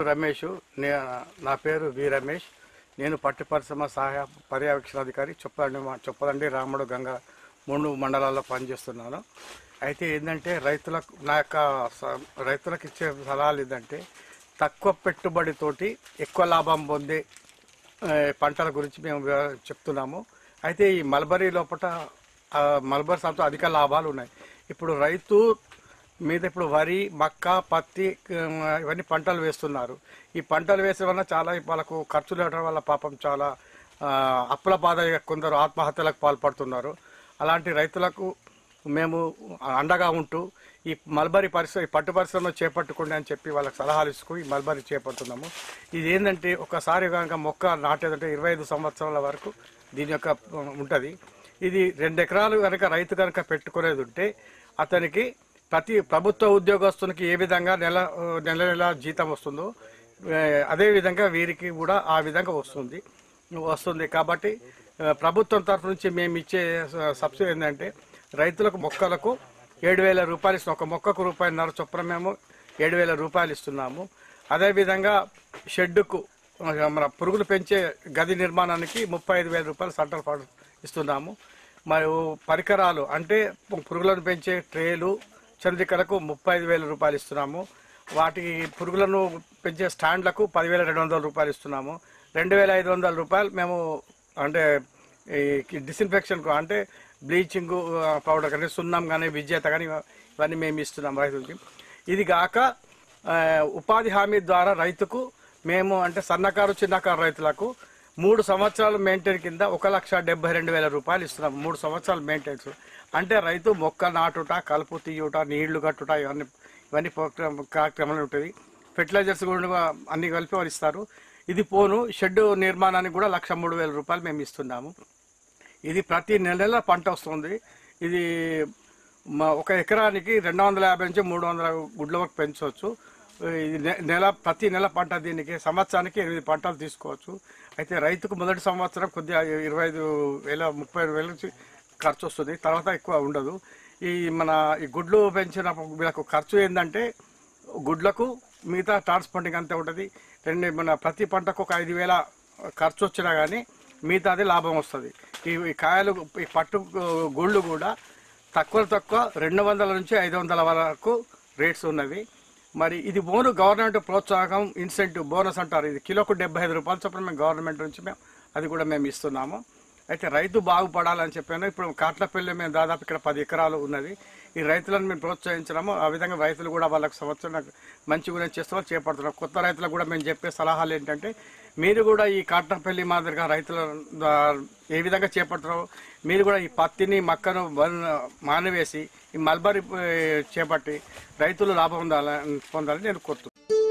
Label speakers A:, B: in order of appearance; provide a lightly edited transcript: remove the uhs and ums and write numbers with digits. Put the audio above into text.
A: రమేష్. నా పేరు వి రమేష్. నేను పట్టు పరిశ్రమ సహాయ పర్యవేక్షణాధికారి చొప్పదండి రాముడు గంగా 3 మండలాల్లో పనిచేస్తున్నాను. అయితే ఏంటంటే రైతులకు ఇచ్చే సలహాలు ఏంటంటే తక్కువ పెట్టుబడితోటి ఎక్కువ లాభం పొందే పంటల గురించి మేము చెప్తున్నాము. అయితే ఈ మల్బరీ మల్బరీ సాగుతో అధిక లాభాలు ఉన్నాయి. ఇప్పుడు రైతు మీద ఇప్పుడు వరి, మక్క, పత్తి ఇవన్నీ పంటలు వేస్తున్నారు. ఈ పంటలు వేసే వల్ల చాలా వాళ్ళకు ఖర్చులు పెట్టడం వల్ల పాపం చాలా అప్పుల బాధ, కొందరు ఆత్మహత్యలకు పాల్పడుతున్నారు. అలాంటి రైతులకు మేము అండగా ఉంటూ ఈ మల్బరీ పట్టు పరిశ్రమ చేపట్టుకోండి అని చెప్పి వాళ్ళకి సలహాలు ఇసుకుని ఈ మల్బరీ చేపడుతున్నాము. ఇది ఏంటంటే ఒకసారి కనుక మొక్క నాటేదంటే 25 సంవత్సరాల వరకు దీని యొక్క ఉంటుంది. ఇది 2 ఎకరాలు కనుక రైతు కనుక పెట్టుకునేది ఉంటే అతనికి ప్రతి ప్రభుత్వ ఉద్యోగస్తునికి ఏ విధంగా నెల నెల జీతం వస్తుందో అదేవిధంగా వీరికి కూడా ఆ విధంగా వస్తుంది. కాబట్టి ప్రభుత్వం తరఫు నుంచి మేము ఇచ్చే సబ్సిడీ ఏంటంటే రైతులకు మొక్కలకు 7,000 రూపాయలు ఇస్తున్నాం. ఒక మొక్కకు ₹1.5 చొప్పున మేము 7,000 రూపాయలు ఇస్తున్నాము. అదేవిధంగా షెడ్డుకు మన పురుగులు పెంచే గది నిర్మాణానికి 35,000 రూపాయలు సెంట్రల్ ఫండ్ ఇస్తున్నాము. మరియు పరికరాలు అంటే పురుగులను పెంచే ట్రేలు, చంద్రికలకు 35,000 రూపాయలు ఇస్తున్నాము. వాటి పురుగులను పెంచే స్టాండ్లకు 10,200 రూపాయలు ఇస్తున్నాము. 2,500 రూపాయలు మేము అంటే ఈ డిస్ఇన్ఫెక్షన్కు అంటే బ్లీచింగ్ పౌడర్ కానీ, సున్నం కానీ, విజేత కానీ ఇవన్నీ మేము ఇస్తున్నాము రైతులకి. ఇది కాక ఉపాధి హామీ ద్వారా రైతుకు మేము అంటే సన్నకారు, చిన్నకారు రైతులకు 3 సంవత్సరాలు మెయింటైన్ కింద 1,72,000 రూపాయలు ఇస్తున్నాము. 3 సంవత్సరాలు మెయింటెనెన్స్ అంటే రైతు మొక్క నాటుట, కలుపు తీయుట, నీళ్లు కట్టుట ఇవన్నీ కార్యక్రమాలు ఉంటుంది. ఫెర్టిలైజర్స్ కూడా అన్ని కలిపి వారు ఇస్తారు. ఇది పోను షెడ్ నిర్మాణానికి కూడా 1,03,000 రూపాయలు మేము ఇస్తున్నాము. ఇది ప్రతి నెల పంట వస్తుంది. ఇది 1 ఎకరానికి 250 నుంచి 300 గుడ్ల వరకు పెంచవచ్చు. ఇది ప్రతి నెల పంట. దీనికి సంవత్సరానికి 8 పంటలు తీసుకోవచ్చు. అయితే రైతుకు మొదటి సంవత్సరం కొద్దిగా 25,000 30,000 నుంచి ఖర్చు వస్తుంది. తర్వాత ఎక్కువ ఉండదు. ఈ గుడ్లు పెంచిన వీళ్ళకు ఖర్చు ఏంటంటే గుడ్లకు మిగతా ట్రాన్స్పోర్టింగ్ అంతా ఉంటుంది. ప్రతి పంటకు ఒక 5,000 ఖర్చు వచ్చినా కానీ మిగతాది లాభం వస్తుంది. ఈ కాయలు ఈ పట్టు గుళ్ళు కూడా తక్కువ 200 నుంచి 500 వరకు రేట్స్ ఉన్నవి. మరి ఇది గవర్నమెంట్ ప్రోత్సాహం, ఇన్సెంటివ్ బోనస్ అంటారు. ఇది కిలోకు 75 రూపాయలు చొప్పున మేము గవర్నమెంట్ నుంచి అది కూడా మేము ఇస్తున్నాము. అయితే రైతు బాగుపడాలని చెప్పాను. ఇప్పుడు కాట్లపల్లి మేము దాదాపు ఇక్కడ 10 ఎకరాలు ఉన్నది. ఈ రైతులను మేము ప్రోత్సహించడము, ఆ విధంగా రైతులు కూడా వాళ్ళకి సంవత్సరం మంచిగా చేపడుతున్నారు. కొత్త రైతులకు కూడా మేము చెప్పే సలహాలు ఏంటంటే మీరు కూడా ఈ కాట్లపల్లి మాదిరిగా రైతుల ఏ విధంగా చేపడుతున్నారో మీరు కూడా ఈ పత్తిని, మక్కను మానివేసి ఈ మల్బరీ చేపట్టి రైతులు లాభం పొందాలని నేను కోరుతున్నాను.